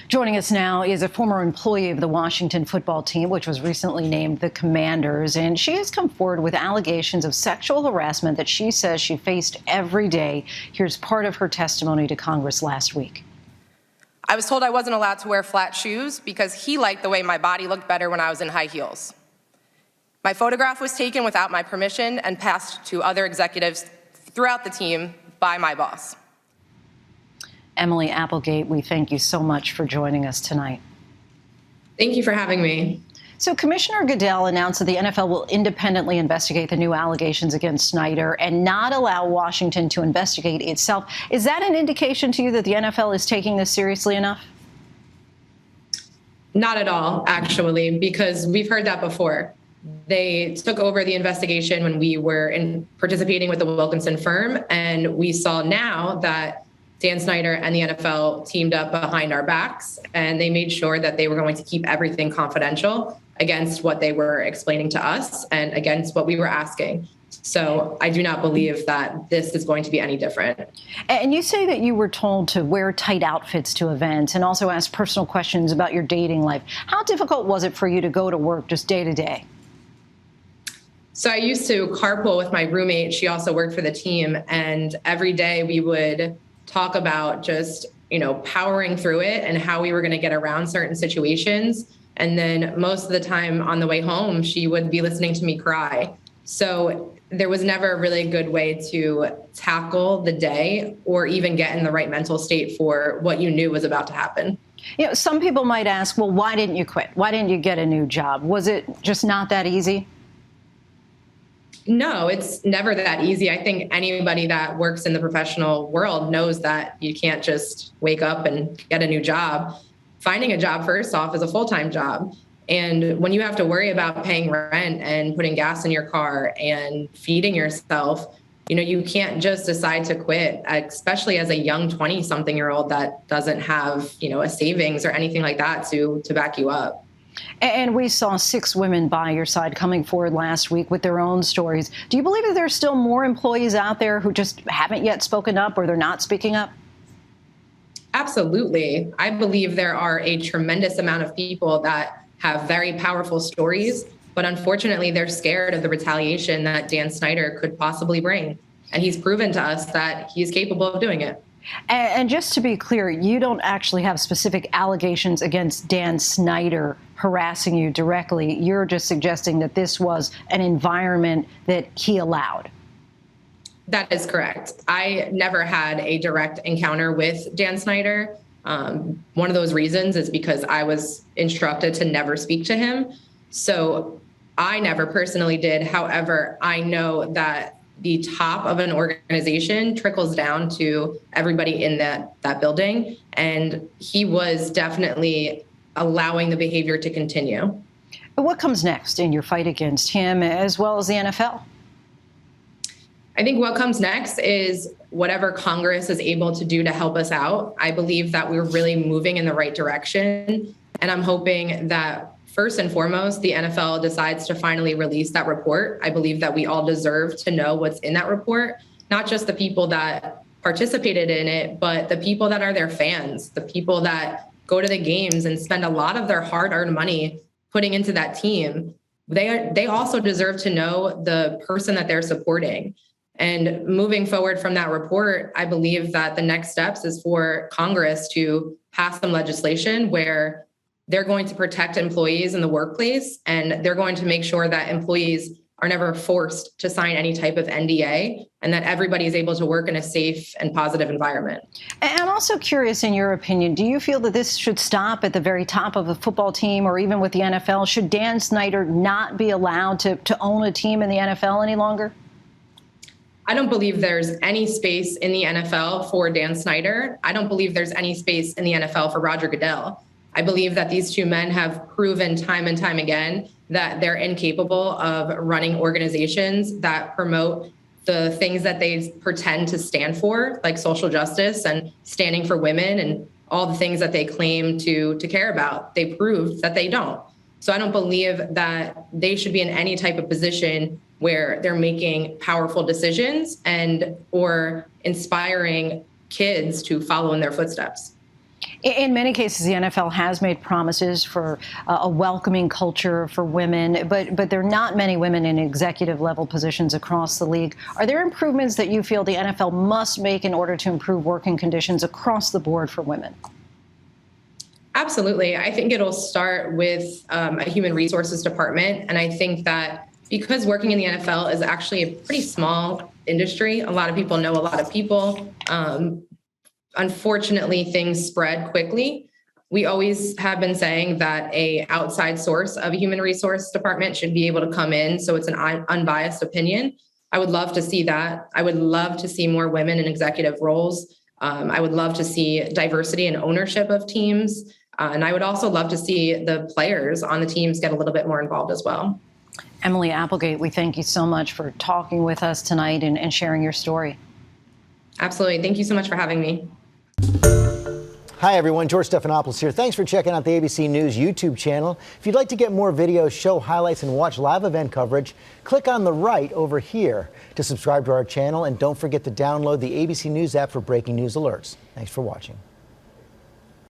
Joining us now is a former employee of the Washington football team, which was recently named the Commanders, and she has come forward with allegations of sexual harassment that she says she faced every day. Here's part of her testimony to Congress last week. I was told I wasn't allowed to wear flat shoes because he liked the way my body looked better when I was in high heels. My photograph was taken without my permission and passed to other executives throughout the team by my boss. Emily Applegate, we thank you so much for joining us tonight. Thank you for having me. So Commissioner Goodell announced that the NFL will independently investigate the new allegations against Snyder and not allow Washington to investigate itself. Is that an indication to you that the NFL is taking this seriously enough? Not at all, actually, because we've heard that before. They took over the investigation when we were participating with the Wilkinson firm, and we saw now that Dan Snyder and the NFL teamed up behind our backs, and they made sure that they were going to keep everything confidential against what they were explaining to us and against what we were asking. So I do not believe that this is going to be any different. And you say that you were told to wear tight outfits to events and also ask personal questions about your dating life. How difficult was it for you to go to work just day to day? So I used to carpool with my roommate. She also worked for the team, and every day we would talk about just, powering through it and how we were going to get around certain situations. And then most of the time on the way home, she would be listening to me cry. So there was never a really good way to tackle the day or even get in the right mental state for what you knew was about to happen. Some people might ask, well, why didn't you quit? Why didn't you get a new job? Was it just not that easy? No, it's never that easy. I think anybody that works in the professional world knows that you can't just wake up and get a new job. Finding a job, first off, is a full-time job. And when you have to worry about paying rent and putting gas in your car and feeding yourself, you can't just decide to quit, especially as a young 20-something-year-old that doesn't have, a savings or anything like that to back you up. And we saw 6 women by your side coming forward last week with their own stories. Do you believe that there's still more employees out there who just haven't yet spoken up or they're not speaking up? Absolutely. I believe there are a tremendous amount of people that have very powerful stories, but unfortunately they're scared of the retaliation that Dan Snyder could possibly bring. And he's proven to us that he's capable of doing it. And just to be clear, you don't actually have specific allegations against Dan Snyder harassing you directly. You're just suggesting that this was an environment that he allowed. That is correct. I never had a direct encounter with Dan Snyder. One of those reasons is because I was instructed to never speak to him. So I never personally did. However, I know that the top of an organization trickles down to everybody in that building. And he was definitely allowing the behavior to continue. But what comes next in your fight against him as well as the NFL? I think what comes next is whatever Congress is able to do to help us out. I believe that we're really moving in the right direction. And I'm hoping that first and foremost, the NFL decides to finally release that report. I believe that we all deserve to know what's in that report, not just the people that participated in it, but the people that are their fans, the people that go to the games and spend a lot of their hard-earned money putting into that team. They also deserve to know the person that they're supporting. And moving forward from that report, I believe that the next steps is for Congress to pass some legislation where they're going to protect employees in the workplace, and they're going to make sure that employees are never forced to sign any type of NDA, and that everybody is able to work in a safe and positive environment. And I'm also curious, in your opinion, do you feel that this should stop at the very top of the football team or even with the NFL? Should Dan Snyder not be allowed to own a team in the NFL any longer? I don't believe there's any space in the NFL for Dan Snyder. I don't believe there's any space in the NFL for Roger Goodell. I believe that these two men have proven time and time again that they're incapable of running organizations that promote the things that they pretend to stand for, like social justice and standing for women and all the things that they claim to care about. They proved that they don't. So I don't believe that they should be in any type of position where they're making powerful decisions and or inspiring kids to follow in their footsteps. In many cases, the NFL has made promises for a welcoming culture for women, but there are not many women in executive level positions across the league. Are there improvements that you feel the NFL must make in order to improve working conditions across the board for women? Absolutely. I think it'll start with a human resources department. And I think that because working in the NFL is actually a pretty small industry, a lot of people know a lot of people. Unfortunately, things spread quickly. We always have been saying that a outside source of a human resource department should be able to come in, so it's an unbiased opinion. I would love to see that. I would love to see more women in executive roles. I would love to see diversity and ownership of teams. And I would also love to see the players on the teams get a little bit more involved as well. Emily Applegate, we thank you so much for talking with us tonight and sharing your story. Absolutely. Thank you so much for having me. Hi, everyone. George Stephanopoulos here. Thanks for checking out the ABC News YouTube channel. If you'd like to get more videos, show highlights, and watch live event coverage, click on the right over here to subscribe to our channel. And don't forget to download the ABC News app for breaking news alerts. Thanks for watching.